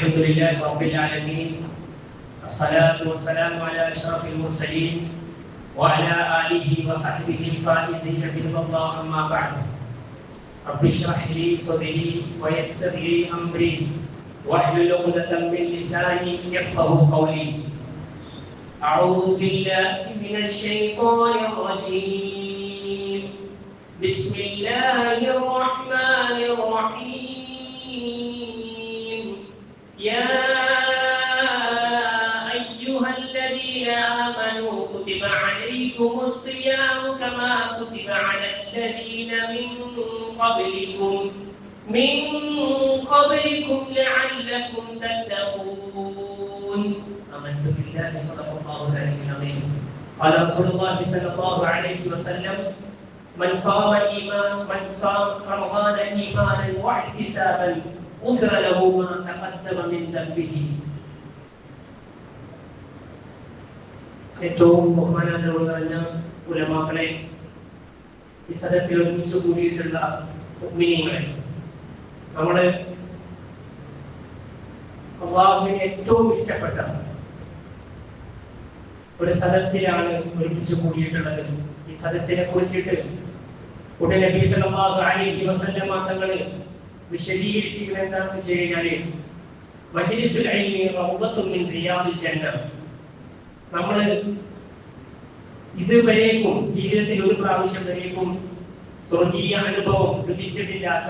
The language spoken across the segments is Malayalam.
الحمد لله رب العالمين، الصلاة والسلام على أشرف المرسلين وعلى آله وصحبه الفائزين برضا الله. أما بعد، رب اشرح لي صدري ويسر لي أمري واحلل عقدة من لساني يفقهوا قولي. أعوذ بالله من الشيطان الرجيم. بسم الله الرحمن الرحيم. يا أيها الذين آمنوا كتب عليكم الصيام كما كتب على الذين من قبلكم لعلكم تتقون. آمنت بالله. صدق الله العلي العظيم. قال رسول الله صلى الله عليه وسلم: من صام رمضان إيمانا واحتسابا غفر له ما تقدم من ذنبه. ഏറ്റവും ബഹുമാനാദരവ് നിറഞ്ഞ ഉലമാക്കളെ, ഈ സദസ്സിൽ ഒരുമിച്ച് കൂടിയിട്ടുള്ള മുഅ്മിനീങ്ങളെ, നമ്മുടെ അല്ലാഹുവിന് ഏറ്റവും ഇഷ്ടപ്പെട്ട ഒരു സദസ്സിലാണ് ഒരുമിച്ച് കൂടിയിട്ടുള്ളത്. ഈ സദസ്സിനെ കുറിച്ചിട്ട് ഉടനെ നബി സല്ലല്ലാഹു അലൈഹി വസല്ലം തങ്ങൾ വിശദീകരിച്ചിരിക്കുന്നത് എന്താണെന്ന് വെച്ച് കഴിഞ്ഞാല്, മജ്ലിസുൽ ഇൽമി റൗദത്തുൻ മിൻ റിയാദിൽ ജന്ന. നമ്മൾ ഇതുവരേക്കും ജീവിതത്തിൽ ഒരു പ്രാവശ്യം വരേക്കും സ്വർഗീയ അനുഭവം രുചിച്ചിട്ടില്ലാത്ത,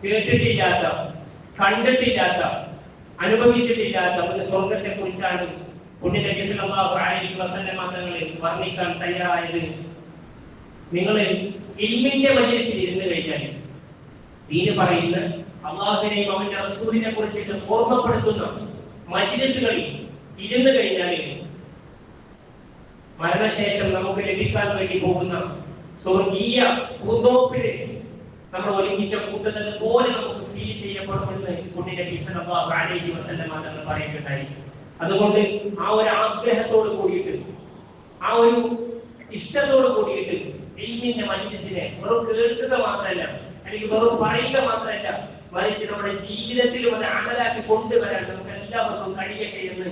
കേട്ടിട്ടില്ലാത്ത, കണ്ടിട്ടില്ലാത്ത, അനുഭവിച്ചിട്ടില്ലാത്ത ഒരു സ്വർഗത്തെ കുറിച്ചാണ് പുണ്യ നബി സല്ലല്ലാഹു അലൈഹി വസല്ലം തങ്ങൾ വർണ്ണിക്കാൻ തയ്യാറായത്. നിങ്ങൾ ഇൽമിന്റെ മജ്ലിസിൽ ഇരുന്ന് കഴിഞ്ഞാൽ, ദീന് പറയുന്ന അല്ലാഹുവിനെയും അവന്റെ റസൂലിനെ കുറിച്ചിട്ട് ഓർമ്മപ്പെടുത്തുന്ന മജ്ലിസുകളിൽ ഇരുന്ന് കഴിഞ്ഞാൽ മരണശേഷം നമുക്ക് ലഭിക്കാൻ വേണ്ടി പോകുന്ന സ്വർഗീയ പൂന്തോപ്പില് നമ്മൾ ഒരുമിച്ച കൂട്ടുന്നത് പോലെ നമുക്ക് ഫീൽ ചെയ്യപ്പെടുമെന്ന് പുണ്യ നബി സല്ലല്ലാഹു അലൈഹി വസല്ലം തങ്ങൾ പറയുകയുണ്ടായി. അതുകൊണ്ട് ആ ഒരു ആഗ്രഹത്തോട് കൂടിയിട്ട്, ആ ഒരു ഇഷ്ടത്തോട് കൂടിയിട്ട് ഇൽമിന്റെ മജ്ലിസിനെ വെറും കേൾക്കുക മാത്രമല്ല, അല്ലെങ്കിൽ വെറും പറയുക മാത്രമല്ല, മറിച്ച് നമ്മുടെ ജീവിതത്തിൽ ഒരു അമലാക്കി കൊണ്ടുവരാൻ നമുക്ക് എല്ലാവർക്കും കഴിയട്ടെ എന്ന്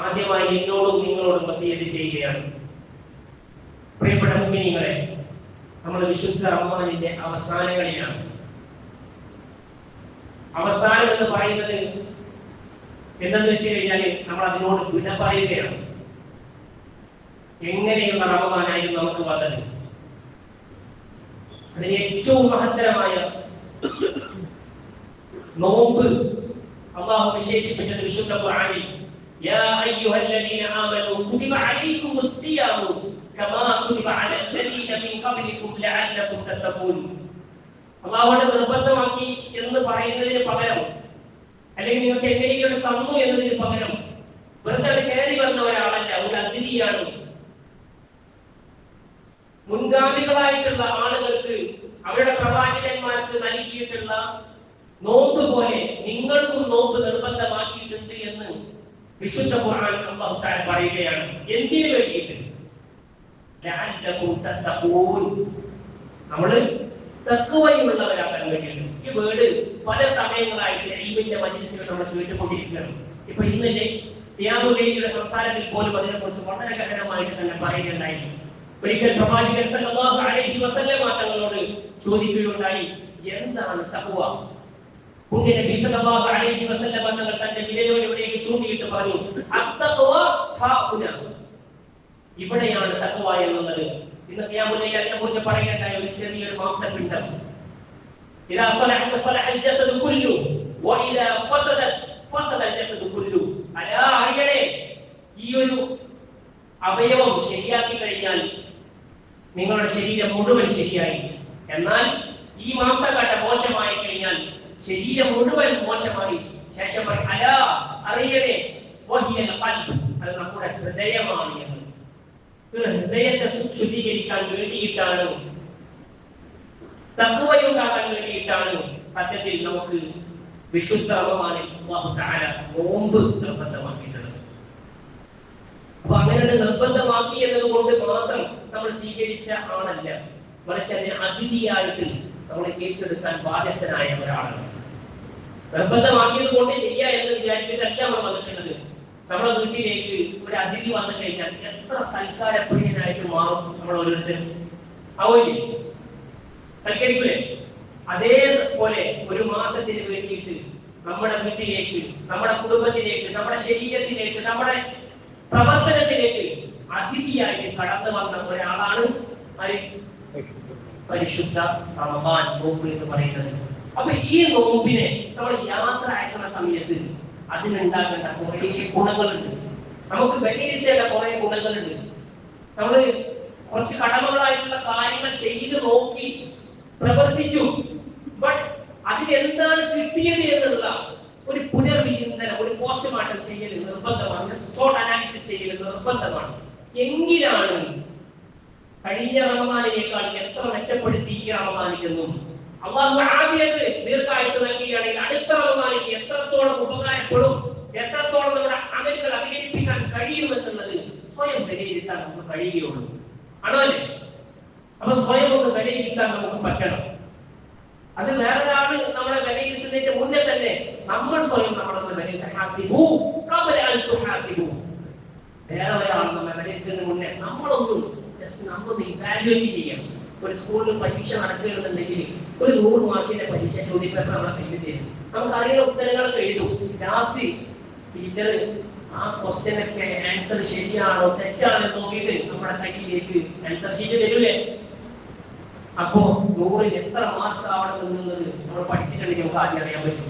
ആദ്യമായി എന്നോടും നിങ്ങളോടും വസിയത്ത് ചെയ്യുകയാണ്. പ്രിയപ്പെട്ട മുഅ്മിനീങ്ങളെ, നമ്മൾ വിശുദ്ധ റമദാനിന്റെ അവസാനങ്ങളിലാണ്. അവസാനം എന്ന് പറയുന്നത് എന്തെന്ന് വെച്ച് കഴിഞ്ഞാൽ, നമ്മൾ അതിനോട് വിട പറയുകയാണ്. എങ്ങനെയുള്ള റമദാനായിരുന്നു നമുക്ക് വന്നത്? അതിന് ഏറ്റവും മഹത്തരമായ നോമ്പ് അല്ലാഹു വിശേഷിപ്പിച്ചത് വിശുദ്ധ ഖുർആനിൽ യാ അയ്യുഹല്ലദീന ആമനൂ കുതിബ അലൈക്കുമുസ്സിയാമു കമാ കുതിബ അലല്ലദീന മിൻ ഖബ്ലികും ലഅല്ലകും തത്തഖൂൻ. അല്ലാഹുവിനെ നിർബന്ധമാക്കി എന്ന് പറയുന്നതിന് പകരം, അല്ലെങ്കിൽ നിങ്ങൾക്ക് എങ്ങനെയാണ് തന്നു എന്നതിന് പകരം, വെറുതെ കയറി വന്ന ഒരാളല്ല, ഒരു അതിഥിയാണ്. മുൻഗാമികളായിട്ടുള്ള ആളുകൾക്ക്, അവരുടെ പ്രവാചകന്മാർക്ക് നൽകിയിട്ടുള്ള നോമ്പ് പോലെ നിങ്ങൾക്കും നോമ്പ് നിർബന്ധമാക്കിയിട്ടുണ്ട് എന്ന് വിശുദ്ധ ഖുർആൻ അല്ലാഹു തആല പറയുകയാണ്. എന്തിനു വേണ്ടിയിട്ട്? ലഅല്ലകും തത്തഖൂൻ. നമ്മൾ തഖ്വയുള്ളവരാകാൻ വേണ്ടിയിട്ട്. ഈ വേർഡ് പല സമയങ്ങളായിട്ട് ഇൽമിന്റെ മജ്ലിസിൽ നമ്മൾ കേട്ടുകൊണ്ടിരിക്കുകയാണ്. ഇപ്പൊ ഇന്നലെ ഖിയാമുൽ ലൈലിന്റെ സംസാരത്തിൽ പോലും അതിനെക്കുറിച്ച് വളരെ ഗഹനമായിട്ട് തന്നെ പറയുകയുണ്ടായി. ഒരിക്കൽ പ്രവാചകൻ സല്ലല്ലാഹു അലൈഹി വസല്ലം തങ്ങളോട് ചോദിക്കുകയുണ്ടായി, എന്താണ് തഖ്വ? പുണ്യ നബി സല്ലല്ലാഹു അലൈഹി വസല്ലം തങ്ങൾ തന്റെ വിരലുകളിലേക്ക് ചൂണ്ടിയിട്ട് പറഞ്ഞു, അത്തഖ്വ ഹാഉന. ഇവിടെയാണ് തഖ്വ എന്നുള്ളത്. ഇന്ന് ഖിയാമുൽ ലൈൽ അതിനെക്കുറിച്ച് പറയുകയുണ്ടായി. ഒരു ചെറിയൊരു മാംസപിണ്ഡം, ഇദാ സലഹ സലഹ അൽ ജസദു കുല്ലു വഇദാ ഫസദത് ഫസദ അൽ ജസദു കുല്ലു. അലാ അറിയണേ, ഈ ഒരു അവയവം ശരിയാക്കി കഴിഞ്ഞാൽ നിങ്ങളുടെ ശരീരം മുഴുവൻ ശരിയായി. എന്നാൽ ഈ മാംസകട്ട മോശമായി കഴിഞ്ഞാൽ ശരീരം മുഴുവൻ മോശമായി. ശേഷം അലാ അറിയണേ, വഹിയൽ ഖൽബ്, അത് നമ്മുടെ ഹൃദയമാണ് എന്ന്. ഹൃദയത്തെ ശുദ്ധീകരിക്കാൻ വേണ്ടിയിട്ടാണ്, തഖ്വയുണ്ടാക്കാൻ വേണ്ടിയിട്ടാണ് സത്യത്തിൽ നമുക്ക് വിശുദ്ധ റമദാനിൽ അല്ലാഹു തആല നോമ്പ് നിർബന്ധമാക്കിയിട്ടുള്ളത്. അപ്പൊ അങ്ങനെ നിർബന്ധമാക്കി എന്നതുകൊണ്ട് മാത്രം നമ്മൾ സ്വീകരിച്ച ആളല്ല, മറിച്ച് അതിനെ അതിഥിയായിട്ട് നമ്മൾ ഏറ്റെടുക്കാൻ ബാധ്യസ്ഥനായ ഒരാളാണ്. നിർബന്ധമാക്കിയത് കൊണ്ട് ശരിയാക്കി നമ്മൾ വന്നിട്ടുള്ളത്. നമ്മുടെ വീട്ടിലേക്ക് ഒരു അതിഥി വന്നു കഴിഞ്ഞാൽ എത്ര സൽക്കാരപ്രിയനായിട്ട് മാറും നമ്മൾ ഓരോരുത്തരും. ആവില്ലേ? സൽക്കരിക്കൂലേ? അതേപോലെ ഒരു മാസത്തിന് വേണ്ടിയിട്ട് നമ്മുടെ വീട്ടിലേക്ക്, നമ്മുടെ കുടുംബത്തിലേക്ക്, നമ്മുടെ ശരീരത്തിലേക്ക്, നമ്മുടെ പ്രവർത്തനത്തിലേക്ക് അതിഥിയായിട്ട് കടന്നു വന്ന ഒരാളാണ് പരിശുദ്ധ റമദാൻ നോമ്പ് എന്ന് പറയുന്നത്. അപ്പൊ ഈ നോമ്പിനെ നമ്മൾ യാത്ര അയക്കുന്ന സമയത്ത് അതിനുണ്ടാകേണ്ട കുറെ ഗുണങ്ങളുണ്ട്. നമുക്ക് വിലയിരുത്തേണ്ട കുറെ ഗുണങ്ങളുണ്ട്. നമ്മൾ കുറച്ച് കടമകളായിട്ടുള്ള കാര്യങ്ങൾ ചെയ്ത് നോക്കി പ്രവർത്തിച്ചു, ബട്ട് അതിലെന്താണ് കിട്ടിയത് എന്നുള്ള ഒരു പുനർവിചിന്തനം, ഒരു പോസ്റ്റ്മോർട്ടം ചെയ്യൽ നിർബന്ധമാണ്. സ്പോട്ട് അനാലിസിസ് ചെയ്യൽ നിർബന്ധമാണ്. എങ്കിലാണ് കഴിഞ്ഞ റമദാനിനേക്കാൾ എത്ര മെച്ചപ്പെടുത്തി ഈ റമദാനിക്കെന്നും അല്ലാഹു ആഫിയത്ത് ദീർഘായുസ്സ് നൽകുകയാണെങ്കിൽ അടുത്ത റമദാനിക്ക് എത്രത്തോളം ഉപകാരപ്പെടും, എത്രത്തോളം നമ്മുടെ അമലുകൾ അധികരിപ്പിക്കാൻ കഴിയുമെന്നുള്ളത് സ്വയം വിലയിരുത്താൻ നമുക്ക് കഴിയുകയുള്ളൂ. ആണോ അല്ലേ? അപ്പൊ സ്വയം ഒന്ന് വിലയിരുത്താൻ നമുക്ക് പറ്റണം. അത് വേറൊരാള് നമ്മളെ വിലയിരുത്തുന്നതിന്റെ മുന്നേ തന്നെ നമ്മൾ സ്വയം നമ്മളൊന്ന് വിലയിരുത്താൻ വേറെ ഒരാൾ നമ്മളെ വിലയിരുത്തുന്നതിന് മുന്നേ നമ്മളൊന്നും ജസ്റ്റ് നമ്മളൊന്ന് ഇവാലുവേറ്റ് ചെയ്യണം. ഒരു സ്കൂളിൽ പരീക്ഷ നടക്കുകയാണെന്നുണ്ടെങ്കിൽ ഒരു 100 മാർക്കിന്റെ പരീക്ഷ ചോദ്യപേപ്പർ നമ്മളെ കയ്യിൽ തരും. നമുക്ക് അറിയുന്ന ഉത്തരങ്ങളൊക്കെ എഴുതും. ലാസ്റ്റ് ടീച്ചർ ആ ക്വസ്റ്റ്യനൊക്കെ ആൻസർ ശരിയാണോ തെറ്റാണോ നോക്കിയിട്ട് നമ്മുടെ കയ്യിലേക്ക് ആൻസർ ഷീറ്റ് തരൂലേ? അപ്പോ 100ൽ എത്ര മാർക്ക് ആവണം എന്നുള്ളത് നമ്മൾ പഠിച്ചിട്ടുണ്ടെങ്കിൽ നമുക്ക് ആദ്യം അറിയാൻ പറ്റും.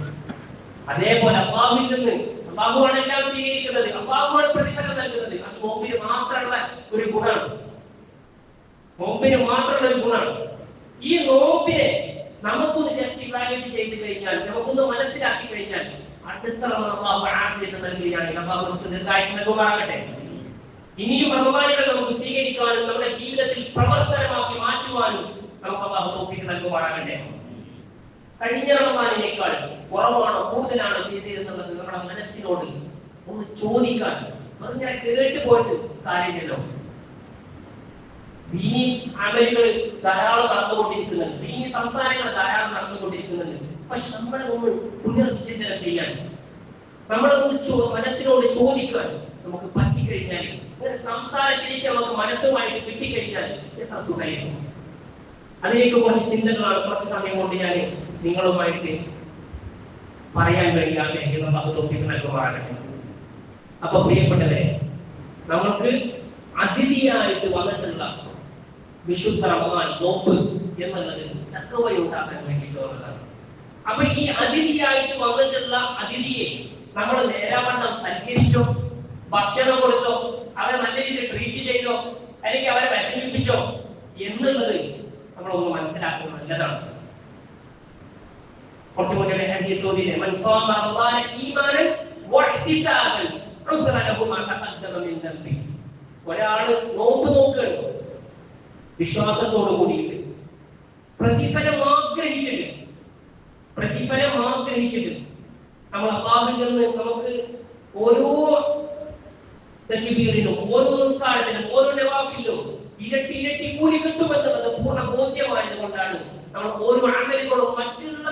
അതേപോലെ അള്ളാഹുവിൽ നിന്ന്, അള്ളാഹുവാണ് എല്ലാം സ്വീകരിക്കുന്നത്, അള്ളാഹുവാണ് പ്രതിഫലം നൽകുന്നത്. അത് നോമ്പിന് മാത്രമുള്ള ഒരു ഗുണമാണ്. നോമ്പിന് മാത്രമുള്ള ഒരു ഗുണമാണ്. ഈ നോമ്പിനെ നമുക്കൊന്ന് ജസ്റ്റ് ഇവാലുവേറ്റ് ചെയ്ത് കഴിഞ്ഞാൽ, നമുക്കൊന്ന് മനസ്സിലാക്കി കഴിഞ്ഞാൽ അടുത്ത അള്ളാഹു ആഫിയത്ത് നൽകുകയാണെങ്കിൽ അള്ളാഹു നമുക്ക് ദീർഘായുസ്സ് നൽകുമാറാകട്ടെ. ഇനിയും റമദാനുകൾ നമുക്ക് സ്വീകരിക്കാനും നമ്മുടെ ജീവിതത്തിൽ പ്രവർത്തനമാക്കി മാറ്റുവാനും നമുക്ക് അള്ളാഹു തൗഫീഖ് നൽകുമാറാകട്ടെ. കഴിഞ്ഞ റമദാനിനേക്കാൾ കുറവാണോ കൂടുതലാണോ ചെയ്തിരുന്നത് നമ്മുടെ മനസ്സിനോട് ഒന്ന് ചോദിക്കാൻ. അങ്ങനെ കേട്ട് പോയിട്ട് കാര്യമില്ലല്ലോ. ദീനി അമലുകൾ ധാരാളം നടന്നുകൊണ്ടിരിക്കുന്നുണ്ട്, ദീനി സംസാരങ്ങൾ ധാരാളം നടന്നുകൊണ്ടിരിക്കുന്നുണ്ട്. പക്ഷെ നമ്മളെ ഒന്ന് പുനർവിചിന്തനം ചെയ്യാൻ, നമ്മളൊന്ന് മനസ്സിനോട് ചോദിക്കാൻ നമുക്ക് പറ്റിക്കഴിഞ്ഞാൽ, ഇങ്ങനെ സംസാര ശേഷി നമുക്ക് മനസ്സുമായിട്ട് കിട്ടിക്കഴിഞ്ഞാൽ എത്ര സുഖമായിരിക്കും. അതിലേക്ക് കുറച്ച് ചിന്തകളാണ് കുറച്ച് സമയം കൊണ്ട് ഞാൻ നിങ്ങളുമായിട്ട് പറയാൻ വേണ്ടി ആഗ്രഹിക്കുന്ന ബഹുതൗഫീഖ് നൽകുമാറാകട്ടെ. അപ്പൊ പ്രിയപ്പെട്ടവരെ, നമ്മൾക്ക് അതിഥിയായിട്ട് വന്നിട്ടുള്ള വിശുദ്ധ റമദാൻ നോമ്പ് എന്നുള്ളത് തഖ്വയുണ്ടാക്കാൻ വേണ്ടിയിട്ടുള്ളതാണ്. അപ്പൊ ഈ അതിഥിയായിട്ട് വന്നിട്ടുള്ള അതിഥിയെ നമ്മൾ നേരാവണ്ണം സൽക്കരിച്ചോ, ഭക്ഷണം കൊടുത്തോ, അവരെ നല്ല രീതിയിൽ ട്രീറ്റ് ചെയ്തോ, അല്ലെങ്കിൽ അവരെ വിഷമിപ്പിച്ചോ എന്നുള്ളത് നമ്മളൊന്ന് മനസ്സിലാക്കുന്നത് നല്ലതാണ്. കുറച്ച് മുന്നേ ഹദീസ് ഓതിയില്ലേ, മൻ സാമ റമദാന ഈമാനൻ വഹ്തിസാബൻ ഉസ്റ ലഹു മാ തഖദ്ദമ മിൻ ദംബി. ഒരാള് നോമ്പ് നോക്കുകയാണ് വിശ്വാസത്തോടു കൂടിയിട്ട്, പ്രതിഫലം ആഗ്രഹിച്ചിട്ട് നമ്മൾ അല്ലാഹുവിൽ നിന്ന് നമുക്ക് ഓരോ തക്ബീറിനും, ഓരോ നിസ്കാരത്തിനും, ഓരോ നവാഫിലും ഇരട്ടി കൂലി കിട്ടുമെന്നുള്ളത് പൂർണ്ണ ബോധ്യമായത് കൊണ്ടാണ് നമ്മൾ ഓരോ അമലുകളും മറ്റുള്ള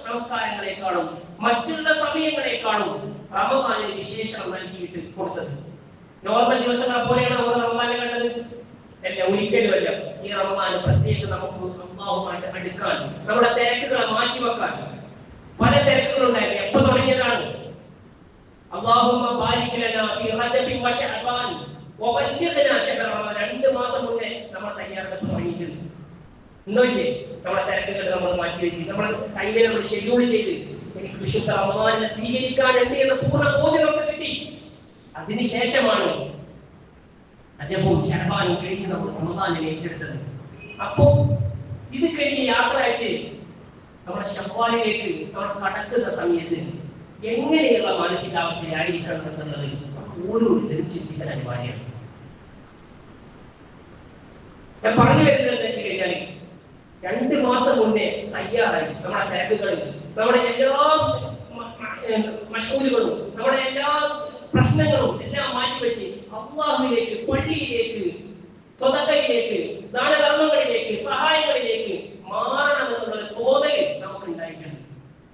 നമസ്കാരങ്ങളെക്കാളും മറ്റുള്ള സമയങ്ങളെക്കാളും റമദാനിന് വിശേഷണം നൽകിയിട്ട് കൊടുത്തത്. നോർമൽ ദിവസങ്ങളെ പോലെയാണ് നമ്മൾ റമദാനെ കണ്ടത്? അല്ല, ഒരിക്കലുമല്ല. ഈ റമദാന് പ്രത്യേകം നമുക്ക് അല്ലാഹുവുമായിട്ട് അടുക്കാൻ, നമ്മുടെ തിരക്കുകളെ മാറ്റിവെക്കാൻ. പല തിരക്കുകളുണ്ടായിരുന്നു. എപ്പോ തുടങ്ങിയതാണ്? അല്ലാഹുമ്മ ബാരിക് ലനാ ഫീ റജബിൻ വ ശഅബാൻ വബല്ലിഗ്നാ ശഹ്റ റമദാൻ. 2 മാസം മുന്നേ നമ്മൾ തയ്യാറെടുപ്പ് തുടങ്ങിയിട്ടുണ്ട്. ഇന്നോയില്ലേ നമ്മുടെ തിരക്കുകൾ നമ്മൾ മാറ്റിവെച്ച്, നമ്മുടെ കയ്യിലെ നമ്മൾ ഷെഡ്യൂൾ ചെയ്ത് എനിക്ക് വിശുദ്ധ റമദാനിനെ സ്വീകരിക്കാനുണ്ട് എന്ന പൂർണ്ണ ബോധ്യം നമുക്ക് കിട്ടി. അതിനുശേഷമാണ് അജബും ശഅബാനും കഴിഞ്ഞ് നമ്മൾ റമദാനിനെ ഏറ്റെടുത്തത്. അപ്പോ ഇത് കഴിഞ്ഞ് യാത്ര അയച്ച് നമ്മുടെ ശവ്വാലിലേക്ക് നമ്മൾ കടക്കുന്ന സമയത്ത് എങ്ങനെയുള്ള മാനസികാവസ്ഥയായിരിക്കണം എന്നുള്ളത് ഓരോരുത്തരും ചിന്തിക്കാൻ അനിവാര്യമാണ്. ഞാൻ പറഞ്ഞു വരുന്നത് എന്താ വെച്ച് കഴിഞ്ഞാൽ, 2 മാസം മുന്നേ തയ്യാറായി നമ്മുടെ തിരക്കുകൾ, നമ്മുടെ എല്ലാ മശൂലുകളും, നമ്മുടെ എല്ലാ പ്രശ്നങ്ങളും എല്ലാം മാറ്റിവെച്ച് അല്ലാഹുവിലേക്ക്, പള്ളിയിലേക്ക്, സ്വതക്കയിലേക്ക്, ദാനധർമ്മങ്ങളിലേക്ക്, സഹായങ്ങളിലേക്ക് മാറണമെന്നുള്ള തോന്നൽ നമുക്ക് ഉണ്ടായിട്ടുണ്ട്.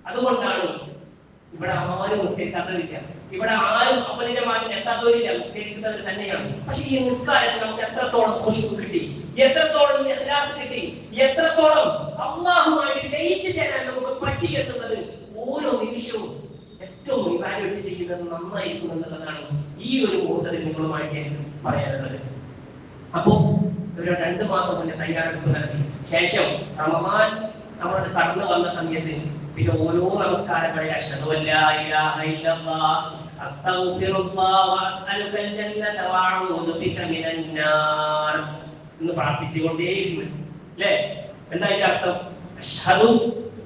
അതുകൊണ്ടാണ് ഇവിടെ ആരും നിസ്കരിക്കാത്തവരില്ല, ഇവിടെ ആരും അപരിചയമാക്കി എത്താത്തവരില്ല, നിസ്കരിക്കുന്നവർ തന്നെയാണ്. പക്ഷെ ഈ നിസ്കാരത്തിൽ നമുക്ക് എത്രത്തോളം ഖുശൂ കിട്ടി, എത്രത്തോളം ഇഖ്ലാസ് കിട്ടി, എത്രത്തോളം അല്ലാഹുവുമായിട്ട് ലയിച്ചു ചേരാൻ നമുക്ക് പറ്റി എന്നുള്ളത് ഓരോ നിമിഷവും ഏറ്റവും ഇവാലുവേറ്റ് ചെയ്യുന്നത് നന്നായിരിക്കും എന്നുള്ളതാണ് ഈ ഒരു മുഹൂർത്തത്തിൽ നിങ്ങളുമായിട്ട് പറയാനുള്ളത്. അപ്പോ ഒരു 2 മാസം മുന്നേ തയ്യാറെടുപ്പ് നടത്തി ശേഷം റമദാൻ നമ്മളോട് കടന്നു വന്ന സമയത്ത് പിന്നെ ഓരോ നമസ്കാരങ്ങളെ അശ്ഹദു അല്ലാ ഇലാഹ ഇല്ലല്ലാഹ് അസ്തഗ്ഫിറുല്ലാഹ് വഅസ്അലുകൽ ജന്നത വഅഊദു ബിക മിനൻ നാർ എന്ന് പ്രാർത്ഥിച്ചുകൊണ്ടേയിരുന്നു. അല്ലേ? എന്താ ഇതിന്റെ അർത്ഥം? അശ്ഹദു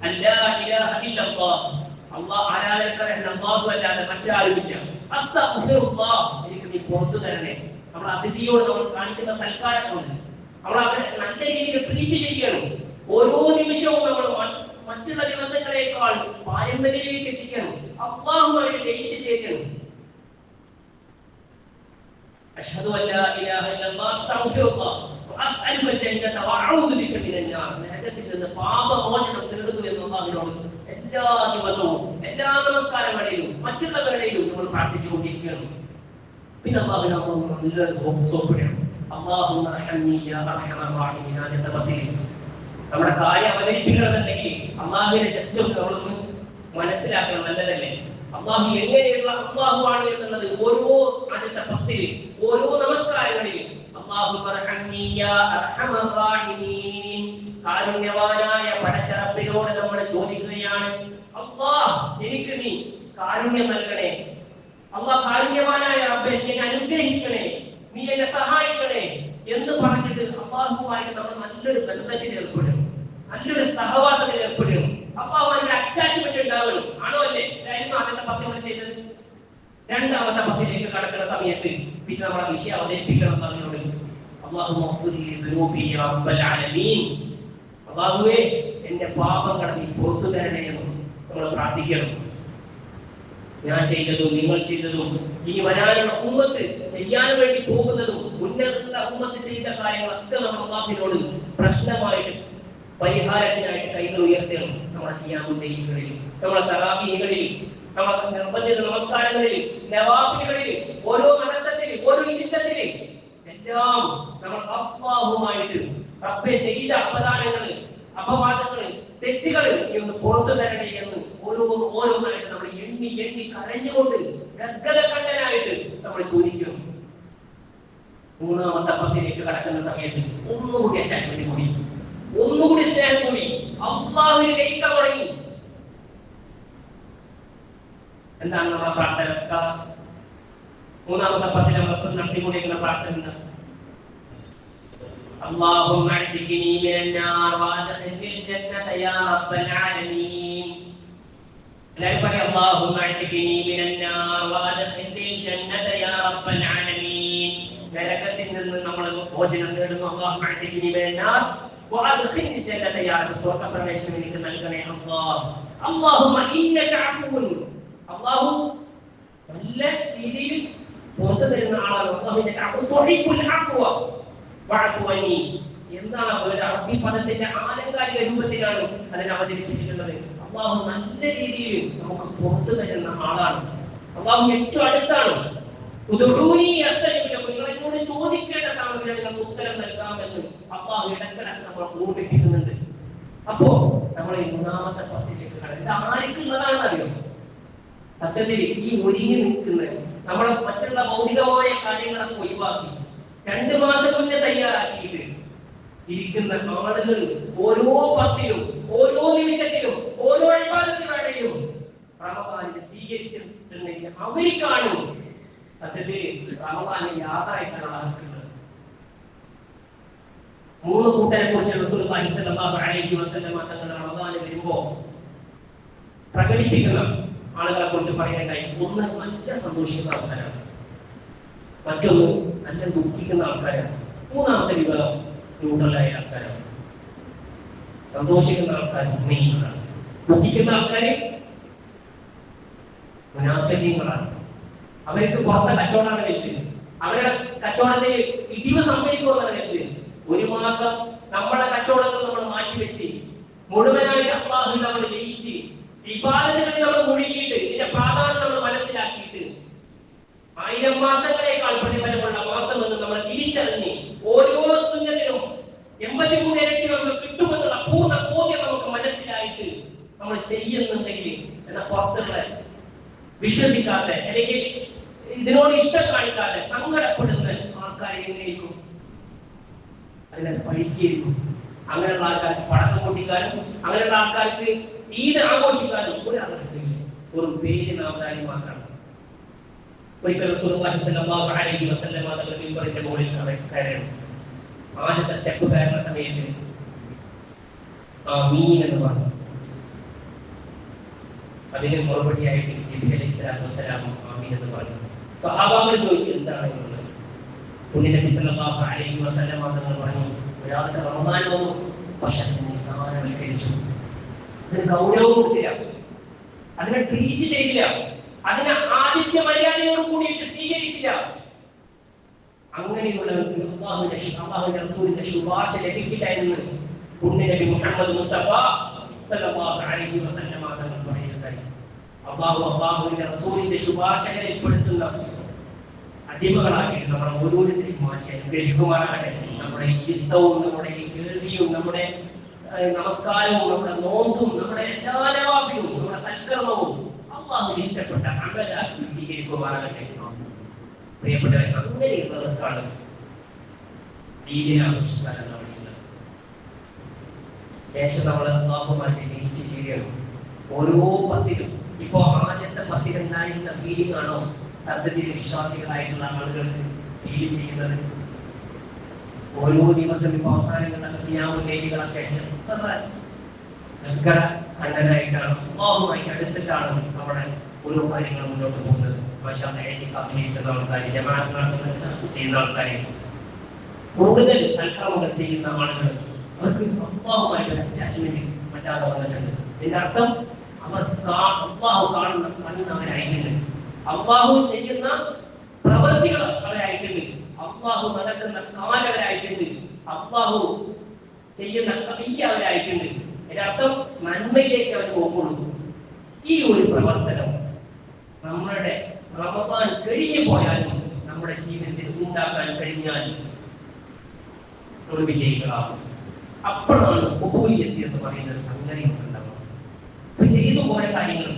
അല്ലാ ഇലാഹ ഇല്ലല്ലാഹ്, അല്ലാഹ് ആരാധനക്കർഹൻ അല്ലാഹു അല്ലാതെ മറ്റാരുമില്ല. അസ്തഗ്ഫിറുല്ലാഹ്, എനിക്ക് നീ പുറത്തു തരണേ. നമ്മൾ അതിഥിയോട് നമ്മൾ കാണിക്കുന്ന സൽക്കാരമുണ്ട്, നമ്മൾ അവരെ നല്ല രീതിയിൽ ട്രീറ്റ് ചെയ്യണം. ഓരോ നിമിഷവും നമ്മൾ മറ്റുള്ള ദിവസങ്ങളെക്കാൾ പാരമ്പര്യത്തിലേക്ക് എത്തിക്കണം, അല്ലാഹുവുമായി ലയിച്ചു ചേരണം. അശ്ഹദു അല്ലാ ഇലാഹ ഇല്ലല്ലാഹ് അസ്തഗ്ഫിറുല്ലാഹ് വഅസ്അലുകൽ ജന്നത വഅഊദു ബിക മിനൻ നാർ, നരകത്തിൽ നിന്ന് പാപമോചനം തേടുന്നു എന്ന് അല്ലാഹുവിനോട് എല്ലാ ദിവസവും എല്ലാ നമസ്കാരങ്ങളിലും മറ്റുള്ള വേളയിലും നമ്മൾ പ്രാർത്ഥിച്ചുകൊണ്ടിരിക്കണം. പിന്നെ അല്ലാഹുവിനോട് നല്ല സോപ്പിടണം. അല്ലാഹുമ്മ അർഹംനി യാ അർഹമർ റഹീമീൻ. ആദ്യത്തെ പത്തിൽ നമ്മുടെ കാര്യം അവതരിപ്പിക്കണമെന്നുണ്ടെങ്കിൽ അള്ളാഹുവിനെ ജസ്റ്റ് നമ്മളൊന്ന് മനസ്സിലാക്കണം, നല്ലതല്ലേ? അള്ളാഹു എങ്ങനെയുള്ള അള്ളാഹുവാണ് എന്നുള്ളത് ഓരോ ആദ്യത്തെ പത്തിൽ ഓരോ നമസ്കാരങ്ങളിൽ കാരുണ്യവാനായ പടച്ചറപ്പിനോട് നമ്മൾ ചോദിക്കുകയാണ്, അല്ലാഹ് എനിക്ക് നീ കാരുണ്യം നൽകണേ, അല്ലാഹ് കാരുണ്യവാനായ റബ്ബേ എന്നെ അനുഗ്രഹിക്കണേ, നീ എന്നെ സഹായിക്കണേ എന്ന് പറഞ്ഞിട്ട് അല്ലാഹുവുമായിട്ട് നമ്മൾ നല്ലൊരു ബന്ധത്തിൽ ഏർപ്പെടും, നല്ലൊരു സഹവാസത്തിൽ ഏർപ്പെടും, അല്ലാഹുവിന്റെ അറ്റാച്ച്മെന്റ് ഉണ്ടാവണം. ആണോ അല്ലേ? ഇതായിരുന്നു ആദ്യത്തെ 10 നമ്മൾ ചെയ്തത്. രണ്ടാമത്തെ 10ലേക്ക് കടക്കുന്ന സമയത്ത് പിന്നെ നമ്മളെ വിഷയം അവതരിപ്പിക്കണം പറഞ്ഞോട്, അല്ലാഹുവേ എന്റെ പാപങ്ങൾ നീ പുറത്തു തരണേ എന്ന് നമ്മൾ പ്രാർത്ഥിക്കണം. ഞാൻ ചെയ്തതും നിങ്ങൾ ചെയ്തതും ഇനി വരാനുള്ള ഉമ്മത്ത് ചെയ്യാൻ വേണ്ടി പോകുന്നതും മുന്നേറുന്ന ഉമ്മത്ത് ചെയ്ത കാര്യങ്ങളൊക്കെ നമ്മൾ അല്ലാഹുവിനോട് പ്രശ്നമായിട്ട് പരിഹാരത്തിനായിട്ട് കൈകൾ ഉയർത്തണം. നമ്മുടെ ഖിയാമുൽ-ലൈലുകളിൽ, നമ്മുടെ തറാവീഹുകളിൽ, നമ്മുടെ നിർബന്ധിത നമസ്കാരങ്ങളിൽ, നവാഫിലുകളിൽ, ഓരോ നടത്തത്തിൽ, ഓരോ ഇരുത്തത്തിൽ എല്ലാം നമ്മൾ അല്ലാഹുവുമായിട്ട് റബ്ബേ ചെയ്ത അപദാനങ്ങൾ, അപവാദങ്ങൾ, തെറ്റുകൾ എന്ന് പുറത്തു തരണേ എന്ന് ഓരോന്നായിട്ട് നമ്മൾ എണ്ണി എണ്ണി കരഞ്ഞുകൊണ്ട് ഗദ്ഗതകണ്ഠനായിട്ട് നമ്മൾ ചോദിക്കും. മൂന്നാമത്തെ 10ലേക്ക് കടക്കുന്ന സമയത്ത് ഒന്നുകൂടി അറ്റാച്ച്മെന്റ് കൂടി, ഒന്നുകൂടി സ്നേഹം കൂടി, അല്ലാഹുവിലേക്ക് തുടങ്ങി. എന്താണ് നമ്മുടെ പ്രാർത്ഥന? മൂന്നാമത്തെ 10 നമ്മൾ നടത്തിക്കൊണ്ടിരിക്കുന്ന പ്രാർത്ഥന, اللهم اعتقني من النار وادخلني الجنة يا رب العالمين. اللهم اعتقني من النار وادخلني الجنة يا رب العالمين. നരകത്തിൽ നിന്ന് നമ്മൾ മോചനം നേടുന്നു. اللهم اعتقني من النار وادخلني الجنة يا رب, സ്വർഗ്ഗപ്രവേശനം എനിക്ക് നൽകണേ അല്ലാഹ്. اللهم انك عفو, അല്ലാഹു നല്ല രീതിയിൽ പുറത്തു തരുന്ന ആളാണ്. اللهم انك عفو تحب العفو വഅഫു അന്നി. എന്താണ് ഒരു അറബി പദത്തിന്റെ ആലങ്കാരിക രൂപത്തിലാണ് അതിനെ അവതരിപ്പിച്ചിട്ടുള്ളത്. അല്ലാഹു നല്ല രീതിയിൽ നമുക്ക് പുറത്തു തരുന്ന ആളാണ്. അല്ലാഹു ഏറ്റവും അടുത്താണ്. ഉദ്ഉനി അസ്തജിബ് ലക്കും, നിങ്ങൾ എന്നോട് ചോദിക്കേണ്ട താമസിക്കാൻ നിങ്ങൾക്ക് ഉത്തരം നൽകാമെന്ന് അല്ലാഹു ഇടയ്ക്കിടയ്ക്ക് നമ്മളെ ഓർമ്മിപ്പിക്കുന്നുണ്ട്. അപ്പോ നമ്മൾ ഈ മൂന്നാമത്തെ 10ലേക്ക് കടന്നത് ആർക്കുള്ളതാണ് അറിയോ? സത്യത്തിൽ ഈ ഒരുങ്ങി നിൽക്കുന്ന നമ്മളെ മറ്റുള്ള ഭൗതികമായ കാര്യങ്ങളൊക്കെ ഒഴിവാക്കി 2 മാസം മുന്നേ തയ്യാറാക്കിയിട്ട് ഇരിക്കുന്ന ആളുകൾ ഓരോ 10ലും ഓരോ നിമിഷത്തിലും ഓരോ ഇബാദത്തിലും റമദാനിനെ സ്വീകരിച്ചിട്ടുണ്ടെങ്കിൽ അവർക്കാണ് സത്യത്തിൽ റമദാനെ യാഥാർത്ഥ്യമുള്ള ആൾക്കുള്ളത്. 3 കൂട്ടരെ കുറിച്ച് റസൂലുള്ളാഹി സ്വല്ലല്ലാഹു അലൈഹി വസല്ലം തങ്ങൾ റമദാന് വരുമ്പോൾ പ്രകടിപ്പിക്കുന്ന ആളുകളെ കുറിച്ച് പറയുകയുണ്ടായി. ഒന്ന് നല്ല സന്തോഷിക്കുന്ന ആൾക്കാരാണ്, മറ്റൊന്ന് നല്ല ദുഃഖിക്കുന്ന ആൾക്കാരാണ്, മൂന്നാമത്തെ വിഭാഗം ന്യൂട്രലായ ആൾക്കാരാണ്. സന്തോഷിക്കുന്ന ആൾക്കാർ മുഅ്മിനീങ്ങളാണ്, ദുഃഖിക്കുന്ന ആൾക്കാർ മുനാഫിഖീങ്ങളാണ്. അവർക്ക് പുറത്തെ കച്ചവടമാണ് വലുത്, അവരുടെ കച്ചവടത്തിൽ ഇടിവ് സംഭവിക്കുമെന്നാണ് വലുത്. 1 മാസം നമ്മുടെ കച്ചവടങ്ങൾ നമ്മൾ മാറ്റിവെച്ച് മുഴുവനായിട്ട് അല്ലാഹുവിൽ നമ്മൾ ലയിച്ച് ഇബാദത്തുകളിൽ നമ്മൾ മുഴുകിയിട്ട് ഇതിന്റെ പ്രാധാന്യം നമ്മൾ മനസ്സിലാക്കിയിട്ട് 1000 മാസങ്ങളേക്കാൾ പ്രതിഫലമുള്ള മാസം എന്ന് നമ്മൾ തിരിച്ചറിഞ്ഞ് ഓരോ സുന്നത്തിനും 83 ഇരട്ടി നമുക്ക് കിട്ടുമെന്നുള്ള പൂർണ്ണ ബോധ്യം നമുക്ക് മനസ്സിലായിട്ട് നമ്മൾ ചെയ്യുന്നുണ്ടെങ്കിൽ എന്ന പുറത്തുള്ള വിശ്വസിക്കാത്ത അല്ലെങ്കിൽ ഇതിനോട് ഇഷ്ടം കാണിക്കാതെ സങ്കടപ്പെടുന്ന ആൾക്കാരെ എങ്ങനെയിരിക്കും? അതിനെ പഠിക്കുകയും അങ്ങനെയുള്ള ആൾക്കാർക്ക് പടക്കം പൊട്ടിക്കാനും അങ്ങനെയുള്ള ആൾക്കാർക്ക് ഈദ് ആഘോഷിക്കാനും ഒരാൾക്കില്ല. ഒരു പേര് നാമധാരി മാത്രമാണ്. ഒരിക്കൽ റസൂലുള്ളാഹി സ്വല്ലല്ലാഹു അലൈഹി വസല്ലം തങ്ങളുടെ മിമ്പറിന്റെ മുകളിൽ കയറി ആദ്യത്തെ സ്റ്റെപ്പ് കയറുന്ന സമയത്ത് ആമീൻ എന്ന് പറഞ്ഞു. അതിന് മറുപടിയായിട്ട് ജിബ്രീൽ അലൈഹിസ്സലാത്തു വസ്സലാം ആമീൻ എന്ന് പറഞ്ഞു. സ്വഹാബാക്കൾ ചോദിച്ചു എന്താണ് എന്നുള്ളത്. പുണ്യ നബി സല്ലല്ലാഹു അലൈഹി വസല്ലം തങ്ങൾ പറഞ്ഞു, ഒരാൾക്ക് റമദാൻ വന്നു, പക്ഷെ അതിനെ നിസ്സാരവൽക്കരിച്ചു, അതിന് ഗൗരവം കൊടുത്തില്ല, അതിനെ ട്രീറ്റ് ചെയ്തില്ല, അതിനെ ആദിത്യ മര്യാദയോട് കൂടിയിട്ട് സ്വീകരിച്ചില്ല. അങ്ങനെയുള്ളവർക്ക് അല്ലാഹുവിന്റെ റസൂലിന്റെ ശുപാർശ ലഭിക്കില്ല എന്ന് പുണ്യ നബി മുഹമ്മദ് മുസ്തഫ സല്ലല്ലാഹു അലൈഹി വസല്ലം തങ്ങൾ പറയുകയുണ്ടായി. അല്ലാഹുവിന്റെ റസൂലിന്റെ ശുപാർശകളിൽ പെടുത്തുന്ന അടിമകളാക്കിയിട്ട് നമ്മൾ ഓരോരുത്തരെയും മാറ്റി അനുഗ്രഹിക്കുമാറാകട്ടെ. നമ്മുടെ യുദ്ധവും നമ്മുടെ കേൾവിയും നമ്മുടെ നമസ്കാരവും നമ്മുടെ നോമ്പും നമ്മുടെ എല്ലാ നവാഫിലും നമ്മുടെ സൽക്കർമ്മവും അല്ലാഹുവിന് ഇഷ്ടപ്പെട്ട അമലാക്കി സ്വീകരിക്കുമാറാകട്ടെ. പ്രിയപ്പെട്ടവരെ, അങ്ങനെയുള്ളവർക്കാണ് ഈദിനെ ആഘോഷിക്കാനെന്ന് പറയുന്നത്. ശേഷം നമ്മൾ അല്ലാഹുവുമായിട്ട് ലയിച്ച് ചെയ്യുകയാണ്. ഓരോ പത്തിലും ഇപ്പോ ആദ്യത്തെ പത്തിലുണ്ടായിരുന്ന ഫീലിംഗ് ആണോ സത്യത്തിൽ വിശ്വാസികളായിട്ടുള്ള ആളുകൾക്ക് ഫീൽ ചെയ്യുന്നത്? ഓരോ ദിവസം ഇപ്പൊ അവസാനങ്ങളിലൊക്കെ ഖിയാമുല്ലൈലുകളൊക്കെ എത്ര കണ്ണനായിട്ടാണ് അല്ലാഹുവുമായി അടുത്തിട്ടാണ് നമ്മുടെ ഓരോ കാര്യങ്ങളും മുന്നോട്ട് പോകുന്നത്. ചെയ്യുന്ന ആൾക്കാർ, ചെയ്യുന്ന ആൾക്കാരെ കൂടുതൽ സൽക്കർമ്മങ്ങൾ ചെയ്യുന്ന ആളുകൾ അവർക്ക് അല്ലാഹുവുമായിട്ട് അറ്റാച്ച്മെന്റ് പറ്റാതെ വന്നിട്ടുണ്ട്. ഇതിന്റെ അർത്ഥം അവർ അല്ലാഹു കാണുന്ന കണ്ണ് അവരായിട്ടുണ്ട്, അല്ലാഹു ചെയ്യുന്ന പ്രവൃത്തികൾ അവരായിട്ടുണ്ട്, അല്ലാഹു നടക്കുന്ന കാലവരായിട്ടുണ്ട്, അല്ലാഹു ചെയ്യുന്ന കൈ അവരായിട്ടുണ്ട്. ഇതിനർത്ഥം നന്മയിലേക്ക് അവർ പോകുള്ളൂ. ഈ ഒരു പ്രവർത്തനം നമ്മുടെ റമദാൻ കഴിഞ്ഞു പോയാലും നമ്മുടെ ജീവിതത്തിൽ ഉണ്ടാക്കാൻ കഴിഞ്ഞാൽ വിജയികളാവും. അപ്പോഴാണ് ഉപൂലിയത്തി എന്ന് പറയുന്ന ഒരു സംഗതി ഉണ്ടാവുക. ഇപ്പൊ ചെയ്തു പോയ കാര്യങ്ങൾ